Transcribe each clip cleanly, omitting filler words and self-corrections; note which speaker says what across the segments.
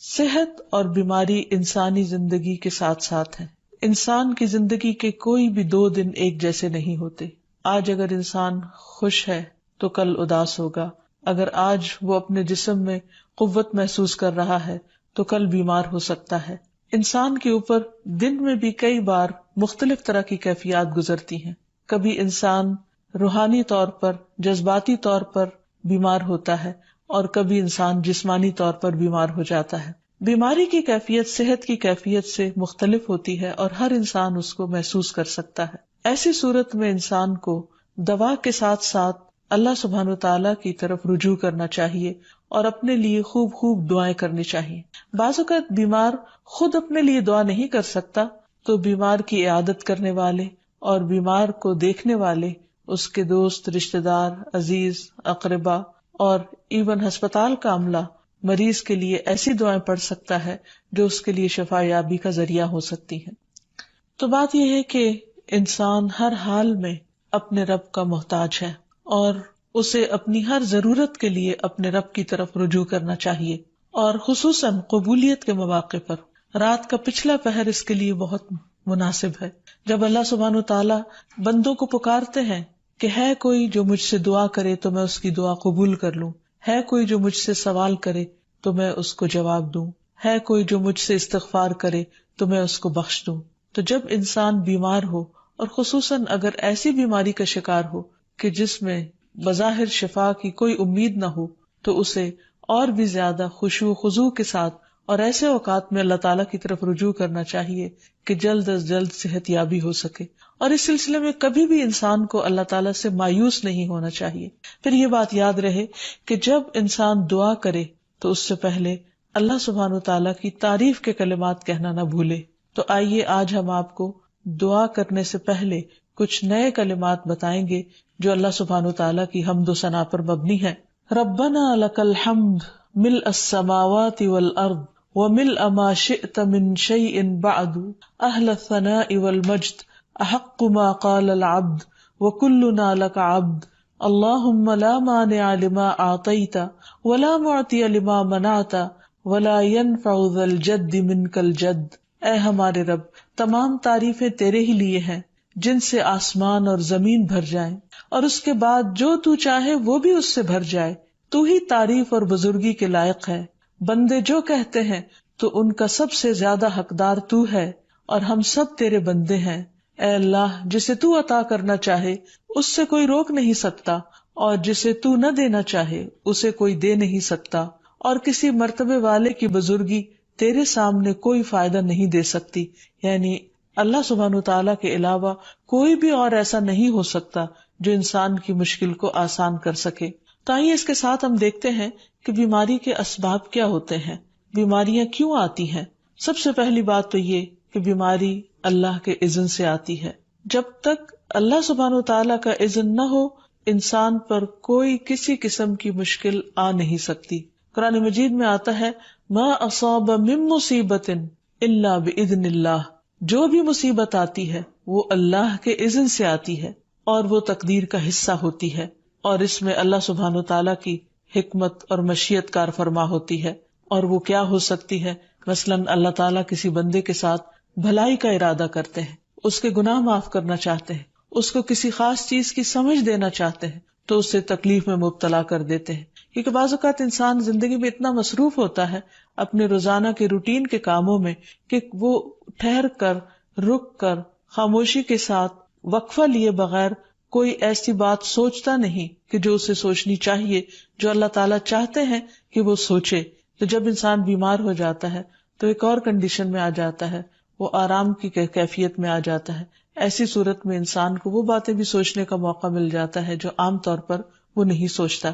Speaker 1: صحت اور بیماری انسانی زندگی کے ساتھ ساتھ ہیں. انسان کی زندگی کے کوئی بھی 2 دن ایک جیسے نہیں ہوتے. آج اگر انسان خوش ہے تو کل اداس ہوگا. اگر آج وہ اپنے جسم میں قوت محسوس کر رہا ہے تو کل بیمار ہو سکتا ہے. انسان کے اوپر دن میں بھی کئی بار مختلف طرح کی کیفیات گزرتی ہیں. کبھی انسان روحانی طور پر، جذباتی طور پر بیمار ہوتا ہے اور کبھی انسان جسمانی طور پر بیمار ہو جاتا ہے. بیماری کی کیفیت صحت کی کیفیت سے مختلف ہوتی ہے اور ہر انسان اس کو محسوس کر سکتا ہے. ایسی صورت میں انسان کو دوا کے ساتھ ساتھ اللہ سبحانہ وتعالیٰ کی طرف رجوع کرنا چاہیے اور اپنے لیے خوب خوب دعائیں کرنی چاہیے. بعض اوقات بیمار خود اپنے لیے دعا نہیں کر سکتا تو بیمار کی عیادت کرنے والے اور بیمار کو دیکھنے والے، اس کے دوست، رشتہ دار، عزیز، اقربا اور ایون ہسپتال کا عملہ مریض کے لیے ایسی دعائیں پڑھ سکتا ہے جو اس کے لیے شفا یابی کا ذریعہ ہو سکتی ہیں. تو بات یہ ہے کہ انسان ہر حال میں اپنے رب کا محتاج ہے اور اسے اپنی ہر ضرورت کے لیے اپنے رب کی طرف رجوع کرنا چاہیے، اور خصوصاً قبولیت کے مواقع پر رات کا پچھلا پہر اس کے لیے بہت مناسب ہے. جب اللہ سبحانہ تعالیٰ بندوں کو پکارتے ہیں کہ ہے کوئی جو مجھ سے دعا کرے تو میں اس کی دعا قبول کر لوں، ہے کوئی جو مجھ سے سوال کرے تو میں اس کو جواب دوں، ہے کوئی جو مجھ سے استغفار کرے تو میں اس کو بخش دوں. تو جب انسان بیمار ہو اور خصوصاً اگر ایسی بیماری کا شکار ہو کہ جس میں بظاہر شفا کی کوئی امید نہ ہو تو اسے اور بھی زیادہ خشوع و خضوع کے ساتھ اور ایسے اوقات میں اللہ تعالیٰ کی طرف رجوع کرنا چاہیے کہ جلد از جلد صحت یابی ہو سکے. اور اس سلسلے میں کبھی بھی انسان کو اللہ تعالیٰ سے مایوس نہیں ہونا چاہیے. پھر یہ بات یاد رہے کہ جب انسان دعا کرے تو اس سے پہلے اللہ سبحانہ وتعالیٰ کی تعریف کے کلمات کہنا نہ بھولے. تو آئیے آج ہم آپ کو دعا کرنے سے پہلے کچھ نئے کلمات بتائیں گے جو اللہ سبحانہ وتعالیٰ کی حمد و ثنا پر مبنی ہے. ربنا لک الحمد ملء السماوات والارض وملء ما شئت من شيء بعد اهل الثناء والمجد احق ما قال العبد وكلنا لك عبد اللهم لا مانع لما اعطيت ولا معطي لما منعت ولا ينفع ذا الجد منك الجد. اے ہمارے رب، تمام تعریفیں تیرے ہی لیے ہیں جن سے آسمان اور زمین بھر جائیں اور اس کے بعد جو تو چاہے وہ بھی اس سے بھر جائے. تو ہی تعریف اور بزرگی کے لائق ہے. بندے جو کہتے ہیں تو ان کا سب سے زیادہ حقدار تو ہے اور ہم سب تیرے بندے ہیں. اے اللہ، جسے تو عطا کرنا چاہے اس سے کوئی روک نہیں سکتا اور جسے تو نہ دینا چاہے اسے کوئی دے نہیں سکتا، اور کسی مرتبے والے کی بزرگی تیرے سامنے کوئی فائدہ نہیں دے سکتی. یعنی اللہ سبحانہ وتعالیٰ کے علاوہ کوئی بھی اور ایسا نہیں ہو سکتا جو انسان کی مشکل کو آسان کر سکے. تو آئیے اس کے ساتھ ہم دیکھتے ہیں کہ بیماری کے اسباب کیا ہوتے ہیں، بیماریاں کیوں آتی ہیں. سب سے پہلی بات تو یہ کہ بیماری اللہ کے اذن سے آتی ہے. جب تک اللہ سبحانہ وتعالیٰ کا اذن نہ ہو انسان پر کوئی کسی قسم کی مشکل آ نہیں سکتی. قرآن مجید میں آتا ہے ما اصاب من مصیبت الا باذن اللہ. جو بھی مصیبت آتی ہے وہ اللہ کے اذن سے آتی ہے اور وہ تقدیر کا حصہ ہوتی ہے، اور اس میں اللہ سبحانہ وتعالیٰ کی حکمت اور مشیت کار فرما ہوتی ہے. اور وہ کیا ہو سکتی ہے؟ مثلاً اللہ تعالیٰ کسی بندے کے ساتھ بھلائی کا ارادہ کرتے ہیں، اس کے گناہ معاف کرنا چاہتے ہیں، اس کو کسی خاص چیز کی سمجھ دینا چاہتے ہیں تو اسے تکلیف میں مبتلا کر دیتے ہیں. کیونکہ بعض اوقات انسان زندگی میں اتنا مصروف ہوتا ہے اپنے روزانہ کے روٹین کے کاموں میں کہ وہ ٹھہر کر، رک کر، خاموشی کے ساتھ وقفہ لیے بغیر کوئی ایسی بات سوچتا نہیں کہ جو اسے سوچنی چاہیے، جو اللہ تعالیٰ چاہتے ہیں کہ وہ سوچے. تو جب انسان بیمار ہو جاتا ہے تو ایک اور کنڈیشن میں آ جاتا ہے، وہ آرام کی کیفیت میں آ جاتا ہے. ایسی صورت میں انسان کو وہ باتیں بھی سوچنے کا موقع مل جاتا ہے جو عام طور پر وہ نہیں سوچتا.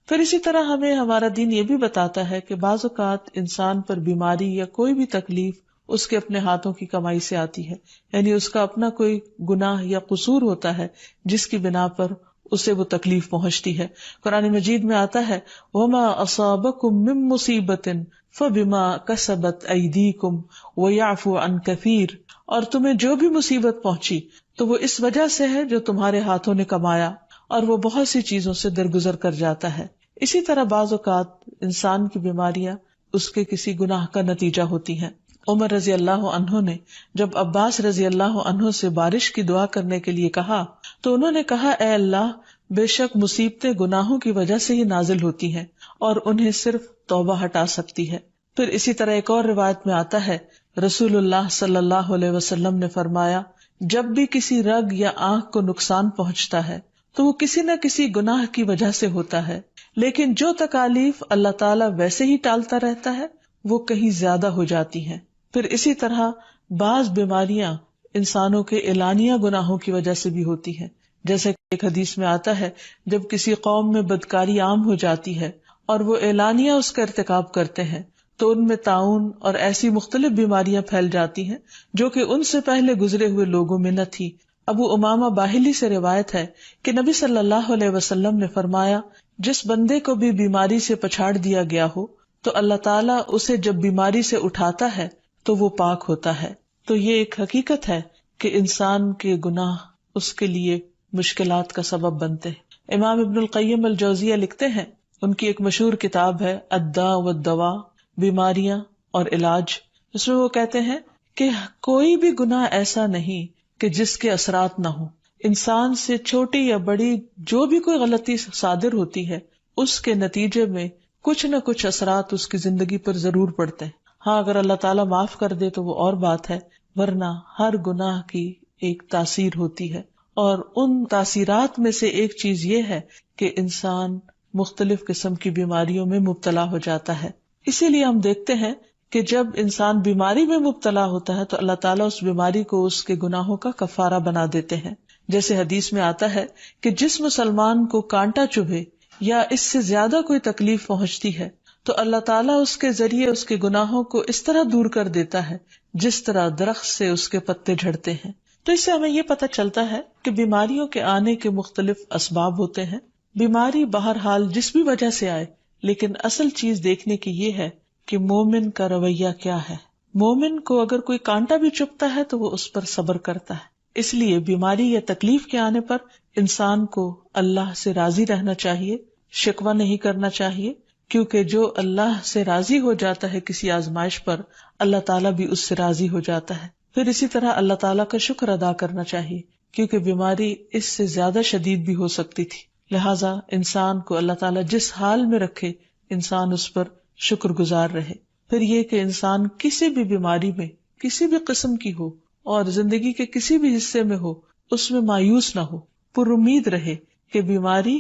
Speaker 1: پھر اسی طرح ہمیں ہمارا دین یہ بھی بتاتا ہے کہ بعض اوقات انسان پر بیماری یا کوئی بھی تکلیف اس کے اپنے ہاتھوں کی کمائی سے آتی ہے، یعنی اس کا اپنا کوئی گناہ یا قصور ہوتا ہے جس کی بنا پر اسے وہ تکلیف پہنچتی ہے. قرآن مجید میں آتا ہے وَمَا أَصَابَكُم مِّن مُّصِيبَةٍ فَبِمَا كَسَبَتْ أَيْدِيكُمْ وَيَعْفُو عَن كَثِيرٍ. اور تمہیں جو بھی مصیبت پہنچی تو وہ اس وجہ سے ہے جو تمہارے ہاتھوں نے کمایا، اور وہ بہت سی چیزوں سے درگزر کر جاتا ہے. اسی طرح بعض اوقات انسان کی بیماریاں اس کے کسی گناہ کا نتیجہ ہوتی ہیں۔ عمر رضی اللہ عنہ نے جب عباس رضی اللہ عنہ سے بارش کی دعا کرنے کے لیے کہا تو انہوں نے کہا، اے اللہ، بے شک مصیبتیں گناہوں کی وجہ سے ہی نازل ہوتی ہیں اور انہیں صرف توبہ ہٹا سکتی ہے۔ پھر اسی طرح ایک اور روایت میں آتا ہے، رسول اللہ صلی اللہ علیہ وسلم نے فرمایا، جب بھی کسی رگ یا آنکھ کو نقصان پہنچتا ہے تو وہ کسی نہ کسی گناہ کی وجہ سے ہوتا ہے، لیکن جو تکالیف اللہ تعالیٰ ویسے ہی ٹالتا رہتا ہے وہ کہیں زیادہ ہو جاتی ہیں۔ پھر اسی طرح بعض بیماریاں انسانوں کے اعلانیہ گناہوں کی وجہ سے بھی ہوتی ہیں، جیسے کہ ایک حدیث میں آتا ہے، جب کسی قوم میں بدکاری عام ہو جاتی ہے اور وہ اعلانیہ اس کا ارتکاب کرتے ہیں تو ان میں طاعون اور ایسی مختلف بیماریاں پھیل جاتی ہیں جو کہ ان سے پہلے گزرے ہوئے لوگوں میں نہ تھی۔ ابو امامہ باہلی سے روایت ہے کہ نبی صلی اللہ علیہ وسلم نے فرمایا، جس بندے کو بھی بیماری سے پچھاڑ دیا گیا ہو تو اللہ تعالیٰ اسے جب بیماری سے اٹھاتا ہے تو وہ پاک ہوتا ہے۔ تو یہ ایک حقیقت ہے کہ انسان کے گناہ اس کے لیے مشکلات کا سبب بنتے ہیں۔ امام ابن القیم الجوزیہ لکھتے ہیں، ان کی ایک مشہور کتاب ہے الداء والدواء، بیماریاں اور علاج، اس میں وہ کہتے ہیں کہ کوئی بھی گناہ ایسا نہیں کہ جس کے اثرات نہ ہوں۔ انسان سے چھوٹی یا بڑی جو بھی کوئی غلطی صادر ہوتی ہے اس کے نتیجے میں کچھ نہ کچھ اثرات اس کی زندگی پر ضرور پڑتے ہیں۔ ہاں، اگر اللہ تعالیٰ معاف کر دے تو وہ اور بات ہے، ورنہ ہر گناہ کی ایک تاثیر ہوتی ہے، اور ان تاثیرات میں سے ایک چیز یہ ہے کہ انسان مختلف قسم کی بیماریوں میں مبتلا ہو جاتا ہے۔ اسی لیے ہم دیکھتے ہیں کہ جب انسان بیماری میں مبتلا ہوتا ہے تو اللہ تعالیٰ اس بیماری کو اس کے گناہوں کا کفارہ بنا دیتے ہیں۔ جیسے حدیث میں آتا ہے کہ جس مسلمان کو کانٹا چبھے یا اس سے زیادہ کوئی تکلیف پہنچتی ہے تو اللہ تعالیٰ اس کے ذریعے اس کے گناہوں کو اس طرح دور کر دیتا ہے جس طرح درخت سے اس کے پتے جھڑتے ہیں۔ تو اس سے ہمیں یہ پتہ چلتا ہے کہ بیماریوں کے آنے کے مختلف اسباب ہوتے ہیں۔ بیماری بہرحال جس بھی وجہ سے آئے، لیکن اصل چیز دیکھنے کی یہ ہے کہ مومن کا رویہ کیا ہے۔ مومن کو اگر کوئی کانٹا بھی چبھتا ہے تو وہ اس پر صبر کرتا ہے۔ اس لیے بیماری یا تکلیف کے آنے پر انسان کو اللہ سے راضی رہنا چاہیے، شکوہ نہیں کرنا چاہیے، کیونکہ جو اللہ سے راضی ہو جاتا ہے کسی آزمائش پر، اللہ تعالیٰ بھی اس سے راضی ہو جاتا ہے۔ پھر اسی طرح اللہ تعالیٰ کا شکر ادا کرنا چاہیے، کیونکہ بیماری اس سے زیادہ شدید بھی ہو سکتی تھی، لہٰذا انسان کو اللہ تعالیٰ جس حال میں رکھے انسان اس پر شکر گزار رہے۔ پھر یہ کہ انسان کسی بھی بیماری میں کسی بھی قسم کی ہو اور زندگی کے کسی بھی حصے میں ہو، اس میں مایوس نہ ہو، پر امید رہے کہ بیماری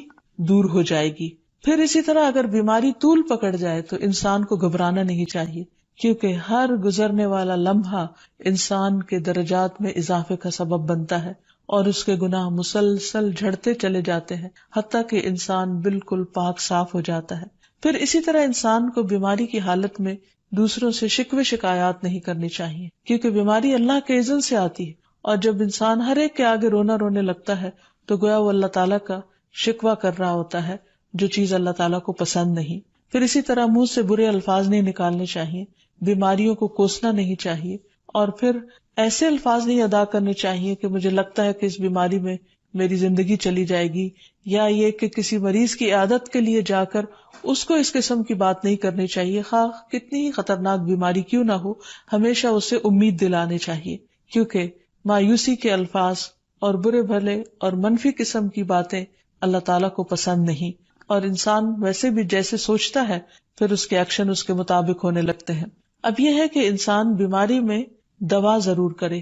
Speaker 1: دور ہو جائے گی۔ پھر اسی طرح اگر بیماری طول پکڑ جائے تو انسان کو گھبرانا نہیں چاہیے، کیونکہ ہر گزرنے والا لمحہ انسان کے درجات میں اضافے کا سبب بنتا ہے اور اس کے گناہ مسلسل جھڑتے چلے جاتے ہیں حتیٰ کہ انسان بالکل پاک صاف ہو جاتا ہے۔ پھر اسی طرح انسان کو بیماری کی حالت میں دوسروں سے شکوے شکایات نہیں کرنی چاہیے، کیونکہ بیماری اللہ کے اذن سے آتی ہے، اور جب انسان ہر ایک کے آگے رونے لگتا ہے تو گویا وہ اللہ تعالیٰ کا شکوہ کر رہا ہوتا ہے، جو چیز اللہ تعالیٰ کو پسند نہیں۔ پھر اسی طرح منہ سے برے الفاظ نہیں نکالنے چاہیے، بیماریوں کو کوسنا نہیں چاہیے، اور پھر ایسے الفاظ نہیں ادا کرنے چاہیے کہ مجھے لگتا ہے کہ اس بیماری میں میری زندگی چلی جائے گی، یا یہ کہ کسی مریض کی عیادت کے لیے جا کر اس کو اس قسم کی بات نہیں کرنی چاہیے، خواہ کتنی ہی خطرناک بیماری کیوں نہ ہو، ہمیشہ اسے امید دلانے چاہیے، کیونکہ مایوسی کے الفاظ اور برے بھلے اور منفی قسم کی باتیں اللہ تعالیٰ کو پسند نہیں، اور انسان ویسے بھی جیسے سوچتا ہے پھر اس کے ایکشن اس کے مطابق ہونے لگتے ہیں۔ اب یہ ہے کہ انسان بیماری میں دوا ضرور کرے،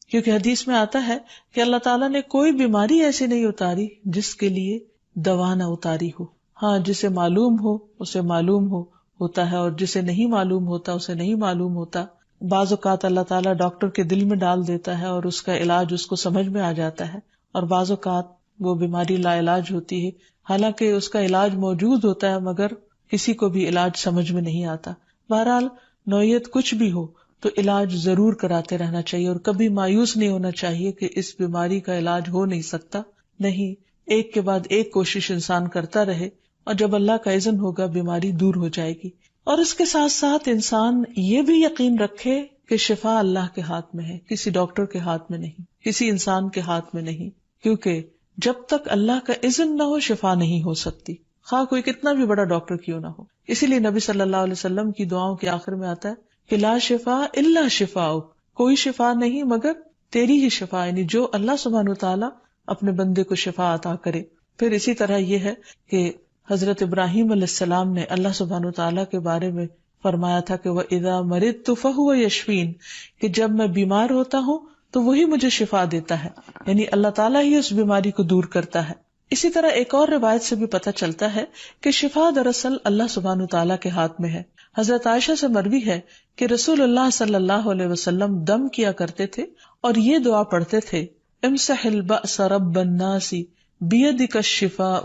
Speaker 1: کیونکہ حدیث میں آتا ہے کہ اللہ تعالیٰ نے کوئی بیماری ایسی نہیں اتاری جس کے لیے دوا نہ اتاری ہو۔ ہاں، جسے معلوم ہو اسے معلوم ہوتا ہے، اور جسے نہیں معلوم ہوتا اسے نہیں معلوم ہوتا۔ بعض اوقات اللہ تعالیٰ ڈاکٹر کے دل میں ڈال دیتا ہے اور اس کا علاج اس کو سمجھ میں آ جاتا ہے، اور بعض اوقات وہ بیماری لا علاج ہوتی ہے، حالانکہ اس کا علاج موجود ہوتا ہے مگر کسی کو بھی علاج سمجھ میں نہیں آتا۔ بہرحال نوعیت کچھ بھی ہو تو علاج ضرور کراتے رہنا چاہیے، اور کبھی مایوس نہیں ہونا چاہیے کہ اس بیماری کا علاج ہو نہیں سکتا، نہیں، ایک کے بعد ایک کوشش انسان کرتا رہے، اور جب اللہ کا اذن ہوگا بیماری دور ہو جائے گی۔ اور اس کے ساتھ ساتھ انسان یہ بھی یقین رکھے کہ شفا اللہ کے ہاتھ میں ہے، کسی ڈاکٹر کے ہاتھ میں نہیں، کسی انسان کے ہاتھ میں نہیں، کیونکہ جب تک اللہ کا اذن نہ ہو شفا نہیں ہو سکتی، خواہ کوئی کتنا بھی بڑا ڈاکٹر کیوں نہ ہو۔ اسی لیے نبی صلی اللہ علیہ وسلم کی دعاؤں کے آخر میں آتا ہے کہ لا شفا الا شفاؤک، کوئی شفا نہیں مگر تیری ہی شفا، یعنی جو اللہ سبحانہ وتعالی اپنے بندے کو شفا عطا کرے۔ پھر اسی طرح یہ ہے کہ حضرت ابراہیم علیہ السلام نے اللہ سبحانہ وتعالی کے بارے میں فرمایا تھا کہ وَإِذَا مَرِضْتُ فَهُوَ يَشْفِينِ، کہ جب میں بیمار ہوتا ہوں تو وہی مجھے شفا دیتا ہے، یعنی اللہ تعالیٰ ہی اس بیماری کو دور کرتا ہے۔ اسی طرح ایک اور روایت سے بھی پتہ چلتا ہے کہ شفا دراصل اللہ سبحانہ وتعالی کے ہاتھ میں ہے۔ حضرت عائشہ سے مروی ہے کہ رسول اللہ صلی اللہ علیہ وسلم دم کیا کرتے تھے اور یہ دعا پڑھتے تھے، امسح البأس رب الناس بیدک الشفاء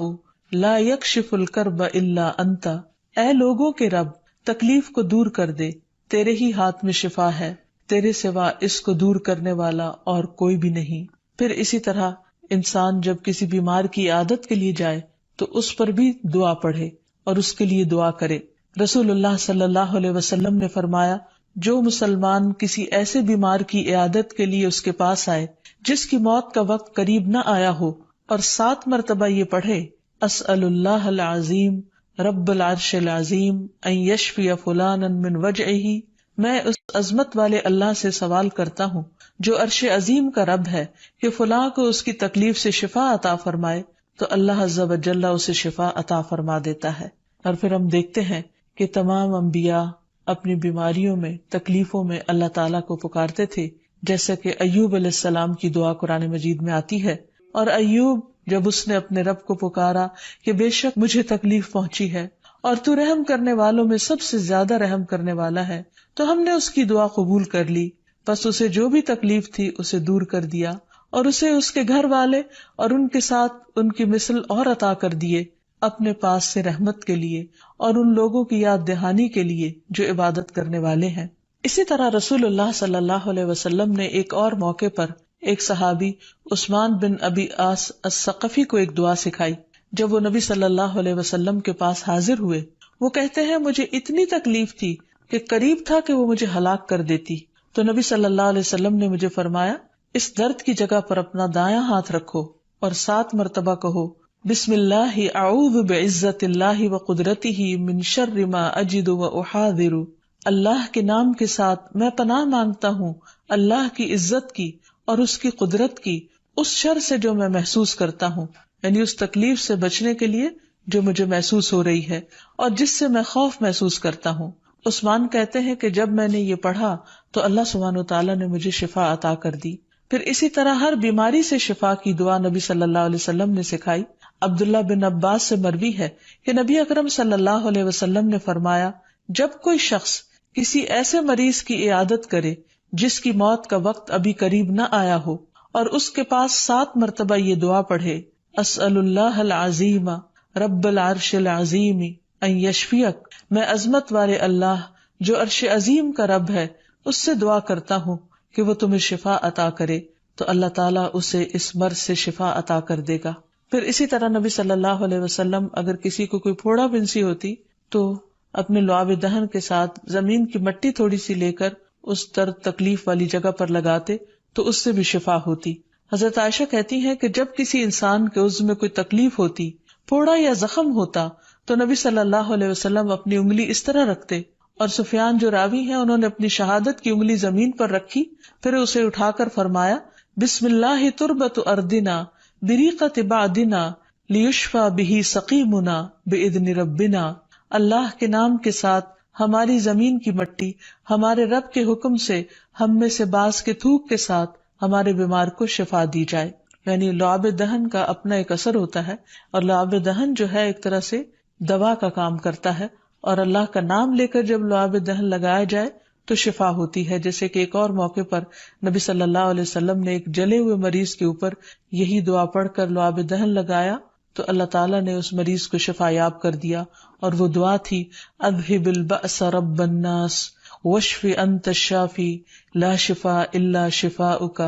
Speaker 1: لا یکشف الکرب الا انت، اے لوگوں کے رب تکلیف کو دور کر دے، تیرے ہی ہاتھ میں شفا ہے، تیرے سوا اس کو دور کرنے والا اور کوئی بھی نہیں۔ پھر اسی طرح انسان جب کسی بیمار کی عیادت کے لیے جائے تو اس پر بھی دعا پڑھے اور اس کے لیے دعا کرے۔ رسول اللہ صلی اللہ علیہ وسلم نے فرمایا، جو مسلمان کسی ایسے بیمار کی عیادت کے لیے اس کے پاس آئے جس کی موت کا وقت قریب نہ آیا ہو اور 7 مرتبہ یہ پڑھے، اسأل اللہ العظیم رب العرش العظیم ان یشفی فلانا من وجعہ، میں اس عظمت والے اللہ سے سوال کرتا ہوں جو عرش عظیم کا رب ہے کہ فلاں کو اس کی تکلیف سے شفا عطا فرمائے، تو اللہ عز و جل اسے شفا عطا فرما دیتا ہے۔ اور پھر ہم دیکھتے ہیں کہ تمام انبیاء اپنی بیماریوں میں، تکلیفوں میں اللہ تعالیٰ کو پکارتے تھے، جیسا کہ ایوب علیہ السلام کی دعا قرآن مجید میں آتی ہے۔ اور ایوب جب اس نے اپنے رب کو پکارا کہ بے شک مجھے تکلیف پہنچی ہے اور تو رحم کرنے والوں میں سب سے زیادہ رحم کرنے والا ہے، تو ہم نے اس کی دعا قبول کر لی، بس اسے جو بھی تکلیف تھی اسے دور کر دیا اور اسے اس کے گھر والے اور ان کے ساتھ ان کی مثل اور عطا کر دیے اپنے پاس سے رحمت کے لیے اور ان لوگوں کی یاد دہانی کے لیے جو عبادت کرنے والے ہیں۔ اسی طرح رسول اللہ صلی اللہ علیہ وسلم نے ایک اور موقع پر ایک صحابی عثمان بن ابی عاص الثقفی کو ایک دعا سکھائی۔ جب وہ نبی صلی اللہ علیہ وسلم کے پاس حاضر ہوئے، وہ کہتے ہیں مجھے اتنی تکلیف تھی کہ قریب تھا کہ وہ مجھے ہلاک کر دیتی، تو نبی صلی اللہ علیہ وسلم نے مجھے فرمایا، اس درد کی جگہ پر اپنا دایاں ہاتھ رکھو اور 7 مرتبہ کہو، بسم اللہ اعوذ بعزت اللہ وقدرتہ من شر ما اجد واحاذر، اللہ کے نام کے ساتھ میں پناہ مانگتا ہوں اللہ کی عزت کی اور اس کی قدرت کی اس شر سے جو میں محسوس کرتا ہوں، یعنی اس تکلیف سے بچنے کے لیے جو مجھے محسوس ہو رہی ہے اور جس سے میں خوف محسوس کرتا ہوں۔ عثمان کہتے ہیں کہ جب میں نے یہ پڑھا تو اللہ سبحانہ وتعالیٰ نے مجھے شفا عطا کر دی۔ پھر اسی طرح ہر بیماری سے شفا کی دعا نبی صلی اللہ علیہ وسلم نے سکھائی۔ عبداللہ بن عباس سے مروی ہے کہ نبی اکرم صلی اللہ علیہ وسلم نے فرمایا، جب کوئی شخص کسی ایسے مریض کی عیادت کرے جس کی موت کا وقت ابھی قریب نہ آیا ہو اور اس کے پاس 7 مرتبہ یہ دعا پڑھے، اسأل اللہ العظیم رب العرش العظیم ان یشفیک، میں عظمت والے اللہ جو عرش عظیم کا رب ہے اس سے دعا کرتا ہوں کہ وہ تمہیں شفا عطا کرے، تو اللہ تعالیٰ اسے اس مرض سے شفا عطا کر دے گا۔ پھر اسی طرح نبی صلی اللہ علیہ وسلم اگر کسی کو کوئی پھوڑا پھنسی ہوتی تو اپنے لعاب دہن کے ساتھ زمین کی مٹی تھوڑی سی لے کر اس درد تکلیف والی جگہ پر لگاتے تو اس سے بھی شفا ہوتی۔ حضرت عائشہ کہتی ہیں کہ جب کسی انسان کے عضو میں کوئی تکلیف ہوتی، پھوڑا یا زخم ہوتا، تو نبی صلی اللہ علیہ وسلم اپنی انگلی اس طرح رکھتے، اور سفیان جو راوی ہیں انہوں نے اپنی شہادت کی انگلی زمین پر رکھی، پھر اسے اٹھا کر فرمایا، بسم اللہ تربت اردنا بریقت بعدنا لیشفى به سقیمنا باذن ربنا، اللہ کے نام کے ساتھ ہماری زمین کی مٹی ہمارے رب کے حکم سے ہم میں سے بعض کے تھوک کے ساتھ ہمارے بیمار کو شفا دی جائے۔ یعنی لعاب دہن کا اپنا ایک اثر ہوتا ہے، اور لعاب دہن جو ہے ایک طرح سے دوا کا کام کرتا ہے، اور اللہ کا نام لے کر جب لعاب دہن لگایا جائے تو شفا ہوتی ہے۔ جیسے کہ ایک اور موقع پر نبی صلی اللہ علیہ وسلم نے ایک جلے ہوئے مریض کے اوپر یہی دعا پڑھ کر لعاب دہن لگایا تو اللہ تعالیٰ نے اس مریض کو شفا یاب کر دیا، اور وہ دعا تھی، اذہب البأس رب الناس واشف انت الشافی لا شفاء الا شفاؤک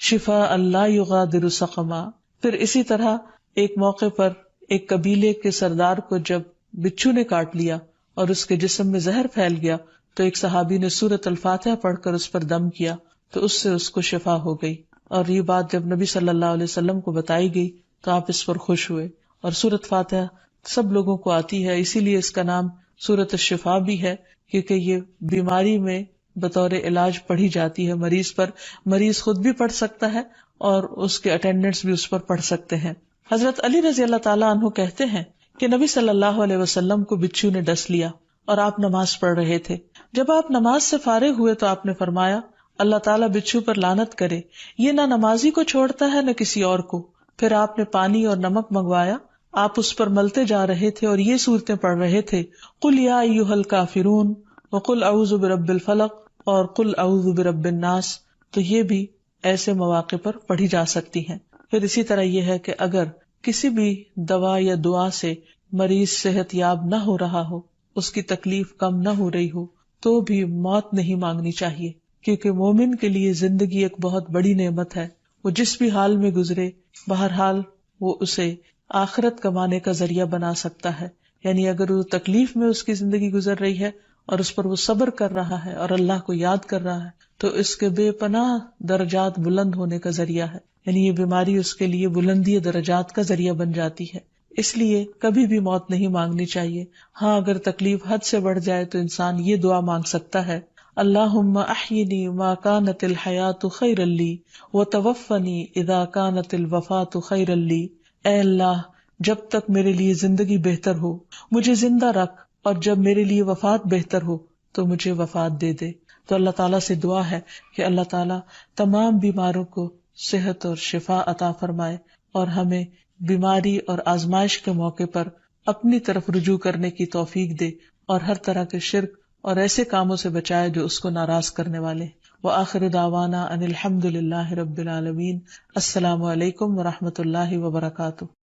Speaker 1: شفاء لا یغادر سقما۔ پھر اسی طرح ایک موقع پر ایک قبیلے کے سردار کو جب بچھو نے کاٹ لیا اور اس کے جسم میں زہر پھیل گیا تو ایک صحابی نے سورۃ الفاتحہ پڑھ کر اس پر دم کیا تو اس سے اس کو شفا ہو گئی، اور یہ بات جب نبی صلی اللہ علیہ وسلم کو بتائی گئی تو آپ اس پر خوش ہوئے۔ اور سورۃ فاتحہ سب لوگوں کو آتی ہے، اسی لیے اس کا نام سورۃ الشفا بھی ہے، کیونکہ یہ بیماری میں بطور علاج پڑھی جاتی ہے مریض پر، مریض خود بھی پڑھ سکتا ہے اور اس کے اٹینڈنٹس بھی اس پر پڑھ سکتے ہیں۔ حضرت علی رضی اللہ تعالیٰ عنہ کہتے ہیں کہ نبی صلی اللہ علیہ وسلم کو بچھو نے ڈس لیا اور آپ نماز پڑھ رہے تھے۔ جب آپ نماز سے فارغ ہوئے تو آپ نے فرمایا، اللہ تعالیٰ بچھو پر لعنت کرے، یہ نہ نمازی کو چھوڑتا ہے نہ کسی اور کو۔ پھر آپ نے پانی اور نمک منگوایا، آپ اس پر ملتے جا رہے تھے اور یہ صورتیں پڑھ رہے تھے، قل یا ایھا الکافرون وقل اعوذ برب الفلق اور قل اعوذ برب الناس، تو یہ بھی ایسے مواقع پر پڑھی جا سکتی ہیں۔ پھر اسی طرح یہ ہے کہ اگر کسی بھی دوا یا دعا سے مریض صحت یاب نہ ہو رہا ہو، اس کی تکلیف کم نہ ہو رہی ہو، تو بھی موت نہیں مانگنی چاہیے، کیونکہ مومن کے لیے زندگی ایک بہت بڑی نعمت ہے۔ وہ جس بھی حال میں گزرے، بہرحال وہ اسے آخرت کمانے کا ذریعہ بنا سکتا ہے۔ یعنی اگر وہ تکلیف میں اس کی زندگی گزر رہی ہے اور اس پر وہ صبر کر رہا ہے اور اللہ کو یاد کر رہا ہے، تو اس کے بے پناہ درجات بلند ہونے کا ذریعہ ہے۔ یعنی یہ بیماری اس کے لیے بلندی درجات کا ذریعہ بن جاتی ہے۔ اس لیے کبھی بھی موت نہیں مانگنی چاہیے۔ ہاں، اگر تکلیف حد سے بڑھ جائے تو انسان یہ دعا مانگ سکتا ہے، اللہم احینی ما کانت الحیات خیرا لی وتوفنی اذا کانت الوفات خیرا لی۔ اے اللہ، جب تک میرے لیے زندگی بہتر ہو مجھے زندہ رکھ، اور جب میرے لیے وفات بہتر ہو تو مجھے وفات دے دے۔ تو اللہ تعالیٰ سے دعا ہے کہ اللہ تعالیٰ تمام بیماروں کو صحت اور شفا عطا فرمائے، اور ہمیں بیماری اور آزمائش کے موقع پر اپنی طرف رجوع کرنے کی توفیق دے، اور ہر طرح کے شرک اور ایسے کاموں سے بچائے جو اس کو ناراض کرنے والے۔ وآخر دعوانا ان الحمد للہ رب العالمین۔ السلام علیکم ورحمۃ اللہ وبرکاتہ۔